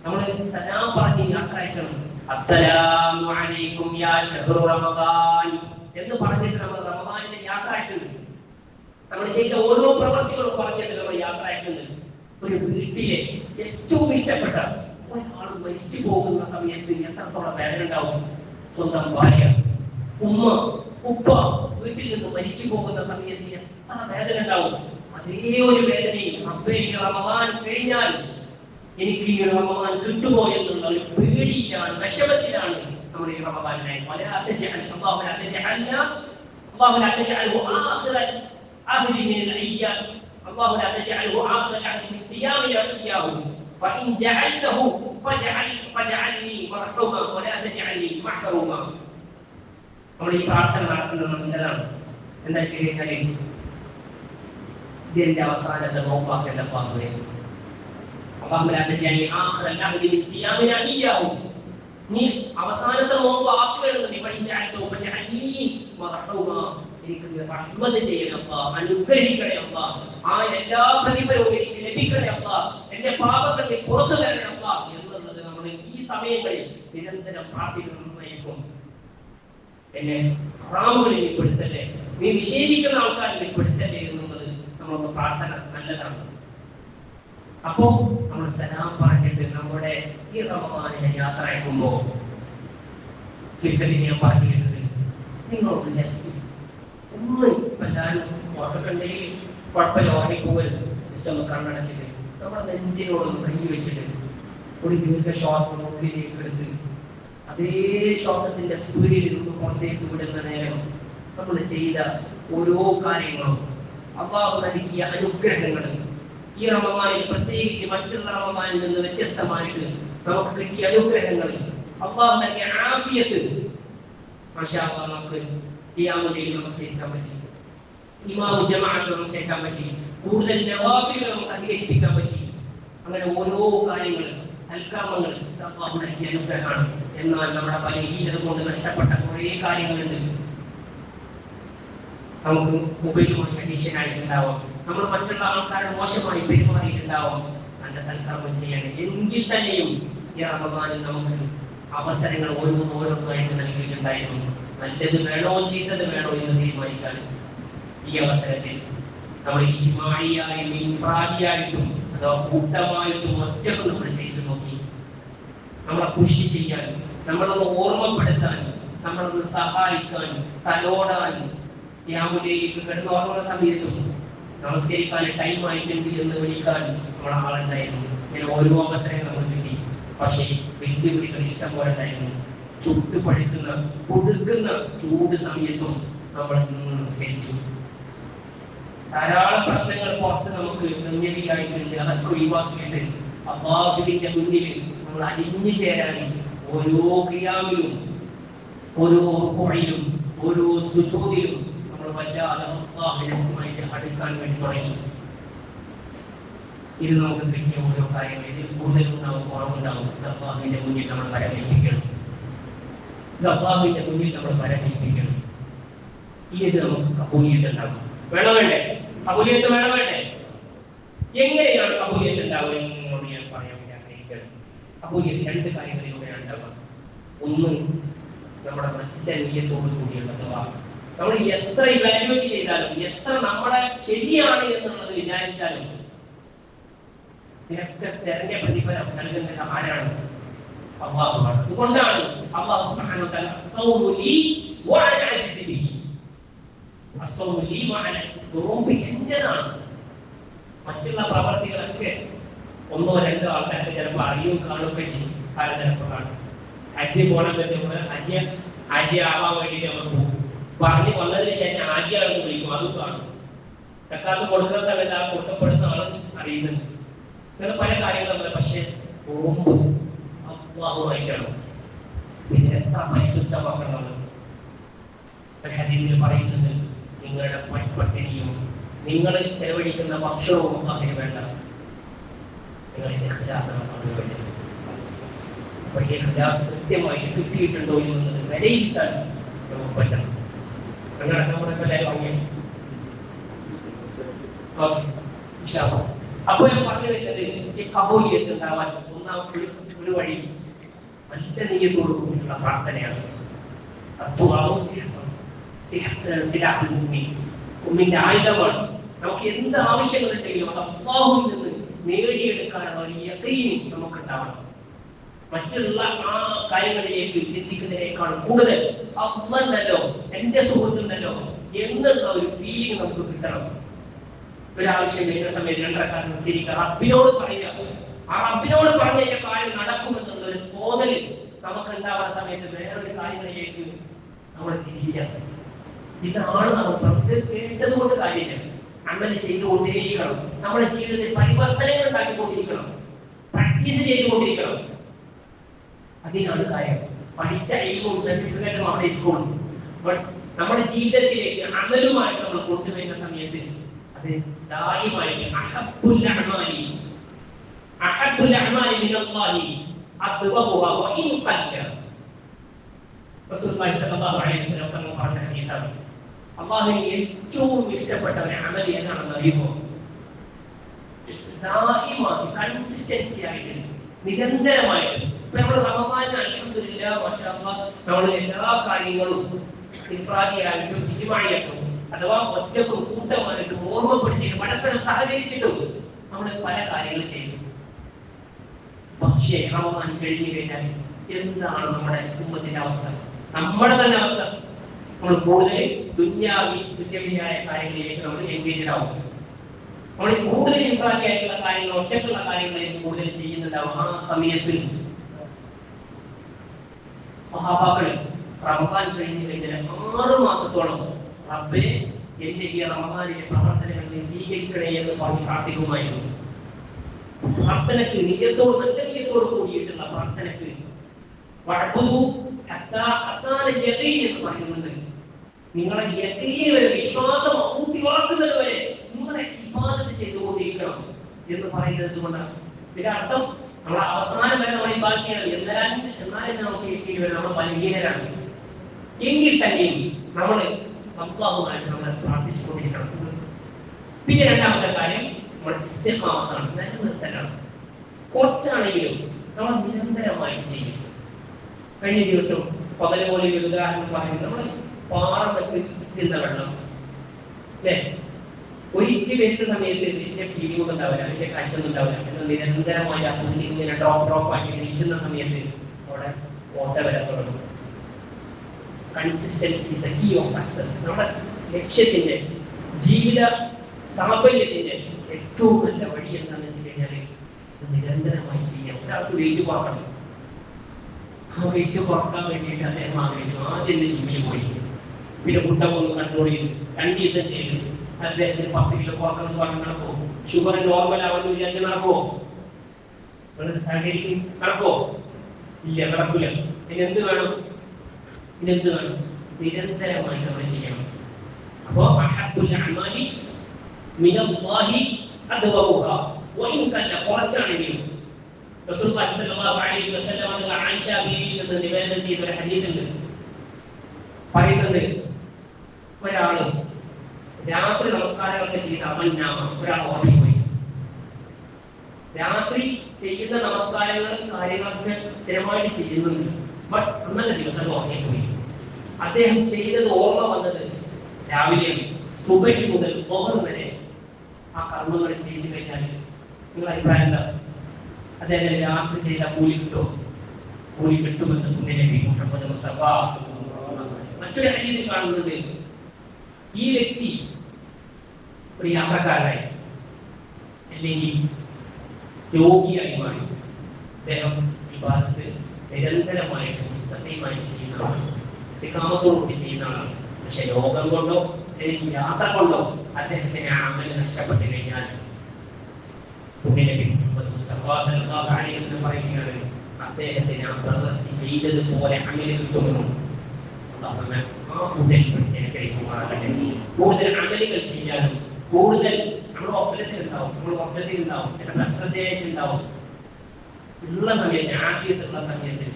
നമ്മൾ സലാം പറഞ്ഞ് യാത്ര അയക്കണം. അസ്സലാമു അലൈക്കും യാ ശഹ്റു റമദാൻ എന്ന് പറഞ്ഞിട്ട് നമ്മൾ റമദാനിന്റെ യാത്ര അയക്കുന്നത്. നമ്മൾ ചെയ്ത ഓരോ പ്രവൃത്തികളും പറഞ്ഞിട്ട് നമ്മൾ യാത്ര അയക്കുന്നത്. ഒരു വീട്ടിലെ ഏറ്റവും ഇഷ്ടപ്പെട്ട ഒരാൾ മരിച്ചു പോകുന്ന സമയത്ത് എത്രത്തോളം വേദന ഉണ്ടാവും? സ്വന്തം ഭാര്യ, ഉമ്മ, ഉപ്പ വീട്ടിൽ നിന്ന് മരിച്ചു പോകുന്ന സമയത്ത് എത്ര വേദന ഉണ്ടാവും? അതേ ഒരു വേദനയും അപ്പേ ഈ റമദാൻ കഴിഞ്ഞാൽ എനിക്ക് ഈ റമദാൻ കിട്ടുമോ എന്നുള്ള ഒരു പേടിയിലാണ്, വിഷമത്തിലാണ് നമ്മൾ ഈ റമദാനിനെ الله لا تجعله آخر العهد من صيامنا إياه فإن جعلته فاجعلني مرحوما ولا تجعلني محروما. നമ്മൾ ഈ പ്രാർത്ഥന നടത്തുന്നതാണ് എന്താ ചെയ്യുന്നത്? ഇതിന്റെ അവസാനത്തെ നോമ്പാക്കേണ്ട അല്ലാഹുവേ, اللهم لا تجعلني آخر العهد من صيامنا إياه. നീ അവസാനത്തെ നോമ്പ് ആക്കുകയാണെന്ന് فإن جعلته فاجعلني مرحوما. എനിക്ക് റഹ്മത്ത് ചെയ്യണേ അല്ലാഹ്, അനുഗ്രഹിക്കണേ അല്ലാഹ്, ആ എല്ലാ പ്രതിഫലവും എനിക്ക് ലഭിക്കണേ അല്ലാഹ്, എന്റെ പാപങ്ങൾ നീ പുറത്തു തരണേ അല്ലാഹ് എന്നുള്ളത് നമ്മൾ ഈ സമയങ്ങളിൽ നിരന്തരം പ്രാർത്ഥിക്കുന്നതായിരിക്കും. എന്നെ ഹറാമുകളിൽ പെടുത്തല്ലേ, നീ നിഷേധിക്കുന്ന ആൾക്കാരിൽ പെടുത്തല്ലേ എന്നുള്ളത് നമ്മളൊന്ന് പ്രാർത്ഥന നല്ലതാണ്. അപ്പോ നമ്മൾ സലാം പറഞ്ഞിട്ട് നമ്മുടെ ഈ റമദാനിനെ യാത്ര അയക്കുമ്പോൾ ചുരുക്കത്തിൽ ഞാൻ പറഞ്ഞിരുന്നത് നിങ്ങളോട് ജസ്റ്റ് ഒന്ന് എല്ലാവരും ഉറക്കണ്ടെങ്കിൽ കുഴപ്പമില്ല, ഉറങ്ങിപ്പോകരുത്. ജസ്റ്റ് ഒന്ന് കണ്ണടച്ചിട്ട് നമ്മുടെ നെഞ്ചിനോടൊന്ന് കൈ വെച്ചിട്ട് ഒരു ദീർഘശ്വാസം ഉള്ളിലേക്ക് എടുത്ത് അതേ ശ്വാസത്തിന്റെ സ്പീഡിൽ നിന്ന് പുറത്തേക്ക് വിടുന്ന നേരം നമ്മൾ ചെയ്ത ഓരോ കാര്യങ്ങളും അല്ലാഹു നൽകിയ അനുഗ്രഹങ്ങൾ ഈ റമദാനിൽ പ്രത്യേകിച്ച് മറ്റുള്ള റമദാനിൽ നിന്ന് വ്യത്യസ്തമായിട്ട് നമുക്ക് കിട്ടിയ അനുഗ്രഹങ്ങൾ അല്ലാഹു നൽകിയ ആഫിയത്ത് മാഷാ അല്ലാഹ് നമുക്ക് ഖിയാമുല്ലൈൽ നമസ്കരിക്കാൻ പറ്റി, ഇമാമു ജമാഅത്ത് നമസ്കരിക്കാൻ പറ്റി, കൂടുതൽ നവാഫിലുകൾ നമുക്ക് അധികരിപ്പിക്കാൻ പറ്റി. അങ്ങനെ ഓരോ കാര്യങ്ങൾ സൽക്കർമ്മങ്ങൾ അല്ലാഹു നൽകിയ അനുഗ്രഹമാണ്. എന്നാൽ നമ്മുടെ ബലഹീനത കൊണ്ട് നഷ്ടപ്പെട്ട കുറേ കാര്യങ്ങളുണ്ട്. നമുക്ക് മൊബൈലുമായി അഡിക്ഷൻ ആയിട്ടുണ്ടാവാം, നമ്മൾ മറ്റുള്ള ആൾക്കാരെ മോശമായി പെരുമാറിയിട്ടുണ്ടാവാം. നല്ല സൽക്കർമ്മം ചെയ്യണം. എങ്കിൽ തന്നെയും ഈ റമദാനിൽ നമുക്ക് അവസരങ്ങൾ ഓരോന്നായിട്ട് നൽകിയിട്ടുണ്ടായിരുന്നു. നല്ലത് വേണോ ചീത്തത് വേണോ എന്ന് തീരുമാനിക്കാൻ ഈ അവസരത്തിൽ നമ്മൾ ഇജ്മാഇയായും ഇൻഫ്രാദിയായിട്ടും അഥവാ കൂട്ടമായിട്ടും ഒറ്റക്ക് നമ്മൾ ചെയ്തു നോക്കി. നമ്മളെ പുഷ് ചെയ്യാൻ, നമ്മളൊന്ന് ഓർമ്മപ്പെടുത്താൻ, നമ്മളൊന്ന് സഹായിക്കാൻ, തലോടാൻ, യാമുലേക്ക് കിടന്നുറങ്ങുന്ന സമയത്തും നമസ്കരിക്കാൻ ടൈം ആയിട്ടുണ്ട് എന്ന് വിളിക്കാൻ നമ്മളെ ആളുണ്ടായിരുന്നു. ഇങ്ങനെ ഓരോ അവസരം നമ്മൾ കിട്ടി. പക്ഷേ വെല്ലുവിളികൾ ഇഷ്ടം പോലെ ഉണ്ടായിരുന്നു. ചുട്ടുപഴുക്കുന്ന കൊടുക്കുന്ന ചൂട് സമയത്തും നമ്മൾ നമസ്കരിച്ചു. ധാരാളം പ്രശ്നങ്ങൾ പുറത്ത് നമുക്ക് ഗണ്യതയായിട്ടുണ്ട്. അതൊക്കെ ഒഴിവാക്കിയിട്ട് അല്ലാഹുവിന്റെ മുന്നിൽ നമ്മൾ അലിഞ്ഞു ചേരാൻ ഓരോ ഖിയാമിലും ഓരോ റുകൂഇലും ഓരോ സുജൂദിലും നമ്മൾ വല്ലാതെ അല്ലാഹുവിനുമായിട്ട് അടുക്കാൻ വേണ്ടി തുടങ്ങി. ഇത് നമുക്ക് കിട്ടിയ ഓരോ കാര്യങ്ങൾ ഇതിൽ കൂടുതലുണ്ടാവും, കുറവുണ്ടാവും. അല്ലാഹുവിന്റെ മുന്നിൽ നമ്മൾ പരമേൽപ്പിക്കണം. അല്ലാഹുവിന്റെ മുന്നിൽ നമ്മൾ പരമേൽപ്പിക്കണം. ഇത് നമുക്ക് കബൂലിയത്തുണ്ടാകും. വേണോ വേണ്ടേ? കബൂലിയത്ത് വേണോ വേണ്ടേ? എങ്ങനെയാണ് കബൂലിയത്ത് ഉണ്ടാവുക എന്നോട് ഞാൻ പറയാൻ വേണ്ടി ആഗ്രഹിക്കുന്നത്. കബൂലിയത്ത് രണ്ട് കാര്യങ്ങളിലൂടെയാണ് ഉണ്ടാവുക. ഒന്ന്, നമ്മുടെ നല്ല നിയ്യത്തോട് കൂടിയുള്ളതുവാ. നമ്മൾ എത്ര ഇവാലുവേറ്റ് ചെയ്താലും, എത്ര നമ്മളെ ശരിയാണ് എന്നുള്ളത് വിചാരിച്ചാലും നിനക്ക് തെരഞ്ഞ പ്രതിഫലം നൽകുന്നത് ആരാണ്? അല്ലാഹുവാണ്. അതുകൊണ്ടാണ് അല്ലാഹു സുബ്ഹാനഹു വ തആല അസ്സൗമു ലീ വഅന അജ്സി ബിഹി. അസ്സൗമു ലീ വഅന നോമ്പ് എന്റേതാണ്. മറ്റുള്ള പ്രവർത്തികളൊക്കെ ഒന്നോ രണ്ടോ ആൾക്കാർക്ക് ചിലപ്പോൾ അറിയും കാണുകയൊക്കെ ചെയ്യും. കാലം ചിലപ്പോൾ കാണും. ഹജ്ജ് പോകണം പറ്റുമ്പോൾ ഹജ്ജ് ആവാൻ വേണ്ടിയിട്ട് നമ്മൾ പോകും. പറഞ്ഞ് വന്നതിന് ശേഷം ഹാജിയാണെന്ന് വിളിക്കും, അതും കാണും. സക്കാത്ത് കൊടുക്കുന്ന സമയത്ത് ആ കൊടുക്കപ്പെടുന്ന ആൾ അറിയുന്നുണ്ട്. ഇങ്ങനെ പല കാര്യങ്ങളുണ്ട്. പക്ഷെ നോമ്പ് അല്ലാഹുവായിട്ടാണ്. പിന്നെ എത്ര പരിശുദ്ധമാക്കണം. ഹദീസിൽ പറയുന്നത് നിങ്ങളുടെ പട്ടിണിയും നിങ്ങൾ ചെലവഴിക്കുന്ന ഭക്ഷണവും അതിന് വേണ്ട, നിങ്ങളുടെ ഇഖ്ലാസാണ് വേണ്ടത്. അപ്പോൾ ഈ ഇഖ്ലാസ് കൃത്യമായി കിട്ടിയിട്ടുണ്ടോ എന്നുള്ളത് വിലയിരുത്താൻ നമുക്ക് പറ്റണം. അങ്ങനെ നമ്മുടെ പറഞ്ഞു. അപ്പോൾ ഞാൻ പറഞ്ഞു വെച്ചത് ഈ കബൂലിയത്ത് ഉണ്ടാവാൻ ഒന്നാമത്തെ ഒരു വഴി നല്ല നിയ്യത്തോട് കൂടിയുള്ള പ്രാർത്ഥനയാണ്. ഉമ്മിന്റെ ആയുധമാണ്. നമുക്ക് എന്ത് ആവശ്യങ്ങളുണ്ടെങ്കിലും അത് അല്ലാഹുവിൽ നിന്ന് നേടിയെടുക്കാനുള്ള ഒരു യഖീൻ നമുക്കുണ്ടാവണം. മറ്റുള്ള ആ കാര്യങ്ങളിലേക്ക് ചിന്തിക്കുന്നതിനേക്കാൾ കൂടുതൽ അള്ളണ്ടല്ലോ, എന്റെ സുഹൃത്തുണ്ടല്ലോ എന്നുള്ള ഒരു ഫീലിംഗ് നമുക്ക് കിട്ടണം. ഒരാവശ്യം വരുന്ന സമയത്ത് രണ്ടരക്കാർ നിസ്കരിക്കുക, റബ്ബിനോട് പറയുക. ആ റബ്ബിനോട് പറഞ്ഞ കാര്യം നടക്കുമെന്നുള്ള ഒരു തോന്നൽ നമുക്ക് ഉണ്ടാവുന്ന സമയത്ത് വേറൊരു കാര്യങ്ങളിലേക്ക് നമ്മൾ തിരിക്കുക. ഇതാണ് നമ്മൾ കേട്ടത് കൊണ്ട് കാര്യമില്ല. അമൽ ചെയ്തുകൊണ്ടേയിരിക്കണം. നമ്മുടെ ജീവിതത്തിൽ പരിവർത്തനങ്ങൾ ഉണ്ടാക്കിക്കൊണ്ടിരിക്കണം. പ്രാക്ടീസ് ചെയ്തുകൊണ്ടിരിക്കണം. അതിനാണ് കാര്യം. പഠിച്ച ഇൽമും സർട്ടിഫിക്കറ്റും അവിടെ ഇരിക്കണം. നമ്മുടെ ജീവിതത്തിലേക്ക് അമലുമായിട്ട് നമ്മൾ കൊണ്ടുവരുന്ന സമയത്ത് അത് ദായിമായിട്ട് അഹബ്ബുൽ അഅ്മാലി മിനല്ലാഹി അദ്വബുഹാ വഇൻ ഖല്ല. റസൂലുള്ളാഹി സ്വല്ലല്ലാഹു അലൈഹി വസല്ലം തങ്ങൾ പറഞ്ഞ ഹദീസാണ്. അല്ലാഹുവിന് ഏറ്റവും ഇഷ്ടപ്പെട്ട ഒരു അമൽ ഏതാണെന്ന് അറിയുമോ? ദായിമായി കൺസിസ്റ്റൻസി ആയിട്ട് നിരന്തരമായിട്ട് നമ്മൾ റമദാനിൽ അൽഹംദുലില്ലാഹ് മാഷാഅല്ലാഹ് നമ്മൾ എല്ലാ കാര്യങ്ങളും ഇൻഫ്രാദിയായിട്ടും ഇജ്മാഇയായിട്ടും അഥവാ ഒറ്റക്കും കൂട്ടമായിട്ടും ഓർമ്മപ്പെടുത്തിയിട്ടും പരസ്പരം സഹകരിച്ചിട്ടും നമ്മൾ പല കാര്യങ്ങൾ ചെയ്തു. പക്ഷേ റമദാൻ കഴിഞ്ഞു കഴിഞ്ഞാൽ എന്താണ് നമ്മുടെ ഉമ്മത്തിന്റെ അവസ്ഥ? നമ്മുടെ തന്നെ അവസ്ഥ. നമ്മൾ കൂടുതൽ ദുന്യാവിയായ കാര്യങ്ങളിലേക്ക് നമ്മൾ എൻഗേജ്ഡ് ആവും. നമ്മൾ കൂടുതൽ ഇൻഫ്രാദിയായിട്ടുള്ള കാര്യങ്ങൾ, ഒറ്റക്കുള്ള കാര്യങ്ങളിലേക്ക് കൂടുതൽ ചെയ്യുന്നുണ്ടാവും. ആ സമയത്ത് സ്വഹാബാക്കള് റമദാൻ കഴിഞ്ഞു കഴിഞ്ഞാൽ 6 മാസത്തോളം റബ്ബേ എന്റെ ഈ റമദാനിലെ പ്രവർത്തനങ്ങൾ സ്വീകരിക്കണേ എന്ന് പറഞ്ഞ് പ്രാർത്ഥിക്കുമായിരുന്നു. പ്രാർത്ഥനയ്ക്ക് നല്ല നിയത്തോട് കൂടിയിട്ടുള്ള പ്രാർത്ഥനയ്ക്ക് എന്ന് പറയുന്നുണ്ട്. നിങ്ങളെ യഖീനിലെ വിശ്വാസം ഊട്ടി ഉറക്കുന്നത് വരെ നിങ്ങളെ ഇബാദത്ത് ചെയ്തുകൊണ്ടിരിക്കണം എന്ന് പറയുന്നത് കൊണ്ടാണ്. ഇതിന്റെ അർത്ഥം നമ്മൾ അവസാനം വരെ നമ്മൾ ഈ ബാക്കി ചെയ്യണം. എന്നാലും നമുക്ക് നമ്മൾ ബലഹീനരാണ് എങ്കിൽ തന്നെയും നമ്മൾ അല്ലാഹുവുമായിട്ട് നമ്മൾ പ്രാർത്ഥിച്ചുകൊണ്ടിരിക്കണം. പിന്നെ രണ്ടാമത്തെ കാര്യം നമ്മൾ ഇസ്തിഖാമത്താണ്, നിലനിർത്തലാണ്. കുറച്ചാണെങ്കിലും നമ്മൾ നിരന്തരമായി ചെയ്യും. കഴിഞ്ഞ ദിവസം പകൽ പോലെ ഉദാഹരണം പറയുന്നത് നമ്മൾ പാറമൊക്കെ തിന്ന വെള്ളം അല്ലേ, ഒരിച്ചു വരുന്ന സമയത്ത് ഇതിന്റെ ഫീലിംഗ് ഉണ്ടാവില്ല, അതിന്റെ കാഴ്ച ഉണ്ടാവില്ല. എന്നാൽ നിരന്തരമായി അതിൽ ഇങ്ങനെ ഡ്രോപ്പ് ആക്കി ഇരിക്കുന്ന സമയത്ത് അവിടെ ഓട്ട വരാൻ തുടങ്ങും. Consistency is the key of success. നമ്മുടെ ലക്ഷ്യത്തിന്റെ ജീവിത സാഫല്യത്തിന്റെ ഏറ്റവും നല്ല വഴി എന്താണെന്ന് വെച്ച് കഴിഞ്ഞാൽ നിരന്തരമായി ചെയ്യാം. ഒരാൾക്ക് വെയിറ്റ് കുറക്കണം, ആ വെയിറ്റ് കുറക്കാൻ വേണ്ടിയിട്ട് അദ്ദേഹം ആഗ്രഹിച്ചു. ആദ്യം ജിമ്മിൽ പോയി, പിന്നെ ഫുഡൊക്കെ ഒന്ന് കൺട്രോൾ ചെയ്തു, 2 ദിവസം ചെയ്തു. അദ്ദേഹത്തിന് 10 കിലോ കുറക്കണം എന്ന് പറഞ്ഞ് നടക്കുമോ? ഷുഗർ നോർമൽ ആവാന്ന് വിചാരിച്ച് നടക്കുമോ? നടക്കുമോ? ഇല്ല, നടക്കില്ല. ഇതിനെന്ത് വേണം? നിരന്തരമായി നമ്മൾ ചെയ്യണം. അപ്പോ അഹബ്ബുൽ അഅമാലി മിനല്ലാഹി അദ്വമുഹാ വഇൻ കല്ല, കുറച്ചാണെങ്കിലും. റസൂലുള്ളാഹി സ്വല്ലല്ലാഹു അലൈഹി വസല്ലം ആയിഷ ബീവിയിൽ നിന്ന് നിവേദനം ചെയ്ത ഒരു ഹദീസുണ്ട്. പറയുന്നത് ഒരാള് രാത്രി നമസ്കാരങ്ങളൊക്കെ ചെയ്ത അവനാമ ഒരാൾ ഉറങ്ങിപ്പോയി. രാത്രി ചെയ്യുന്ന നമസ്കാരങ്ങൾ കാര്യങ്ങളൊക്കെ സ്ഥിരമായിട്ട് ചെയ്യുന്നുണ്ട്. ബട്ട് അന്നത്തെ ദിവസം ഉറങ്ങിപ്പോയി. അദ്ദേഹം ചെയ്തത് ഓർമ്മ വന്നത് രാവിലെ സുബഹി മുതൽ ളുഹർ വരെ ആ കർമ്മങ്ങൾ ചെയ്തു കഴിഞ്ഞാൽ നിങ്ങളുടെ അഭിപ്രായം എന്താ? അദ്ദേഹം രാത്രി ചെയ്ത കൂലി കിട്ടോ? കൂലി കിട്ടുമെന്ന് നബി മുഹമ്മദ് മുസ്തഫ. മറ്റൊരു ഹദീസിൽ കാണുന്നത് ഈ വ്യക്തി ഒരു യാത്രക്കാരനായി അല്ലെങ്കിൽ രോഗിയായി മാറി. അദ്ദേഹം ഇബാദത്ത് നിരന്തരമായിട്ട് മുസ്തഖീമായിട്ട് ചെയ്യുന്ന ആളാണ്, ഇസ്തിഖാമത്തോടുകൂടി ചെയ്യുന്ന ആളാണ്. പക്ഷെ രോഗം കൊണ്ടോ അല്ലെങ്കിൽ യാത്ര കൊണ്ടോ അദ്ദേഹത്തിന് അമൽ നഷ്ടപ്പെട്ടു കഴിഞ്ഞാൽ നബി മുഹമ്മദ് മുസ്തഫ സല്ലല്ലാഹു അലൈഹി വസല്ലം പറയുകയാണ്, അദ്ദേഹത്തിന് ആ പ്രവൃത്തി ചെയ്തതുപോലെ അമൽ കിട്ടുമെന്നും. കൂടുതൽ അമലുകൾ ചെയ്യാനും കൂടുതൽ നമ്മൾ ഒപ്പത്തിലുണ്ടാവും, ശ്രദ്ധയായിട്ടുണ്ടാവും ഉള്ള സമയത്ത്, ആദ്യത്തുള്ള സമയത്ത്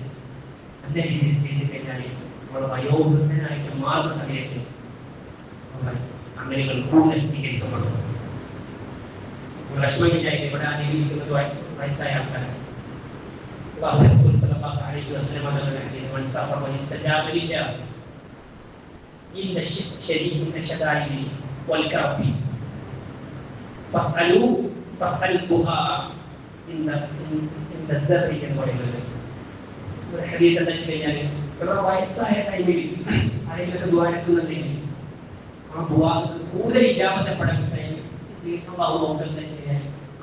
നല്ല രീതിയിൽ ചെയ്ത് കഴിഞ്ഞാൽ നമ്മൾ വയോവൃദ്ധനായിട്ട് മാറുന്ന സമയത്ത് അമലുകൾ കൂടുതൽ സ്വീകരിക്കപ്പെടും. വിഷമമില്ലായിട്ട് ഇവിടെ അനുഭവിക്കുന്നത് വയസ്സായ ആൾക്കാരാണ്. വയസ്സായ ടൈമിൽ ആരെങ്കിലും ദ്വാരക്കുന്നുണ്ടെങ്കിൽ ആ കൂടുതൽ ഇജാബത്തപ്പെടാൻ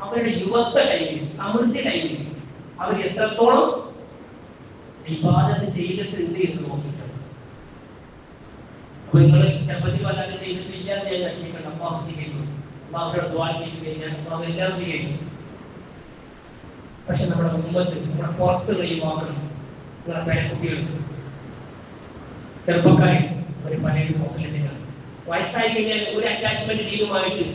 അവരുടെ യുവത്വ ടൈമിൽ, സമൃദ്ധി ടൈമിൽ അവർ എത്രത്തോളം ഇബാദത്ത് ചെയ്തിട്ടുണ്ട് എന്ന് നോക്കിയിട്ടുണ്ട്. അപ്പൊ നിങ്ങൾ ചെറുപ്പത്തിൽ വല്ലാതെ ചെയ്തിട്ടില്ല എന്ന് ഞാൻ നശിക്കണം. അള്ളാഹു സ്വീകരിക്കും, അള്ളാഹുടെ ദുആ ചെയ്ത് കഴിഞ്ഞാൽ അള്ളാഹു എല്ലാം സ്വീകരിക്കും. പക്ഷെ നമ്മുടെ മുമ്പത്ത്, നമ്മുടെ പുറത്തുള്ള യുവാക്കൾ, നിങ്ങളുടെ പേരക്കുട്ടികൾക്ക്, ചെറുപ്പക്കാരും ഒരു പലരും ഹോസ്പിറ്റലിലാണ്. വയസ്സായി കഴിഞ്ഞാൽ ഒരു അറ്റാച്ച്മെന്റ് ടീമുമായിട്ട്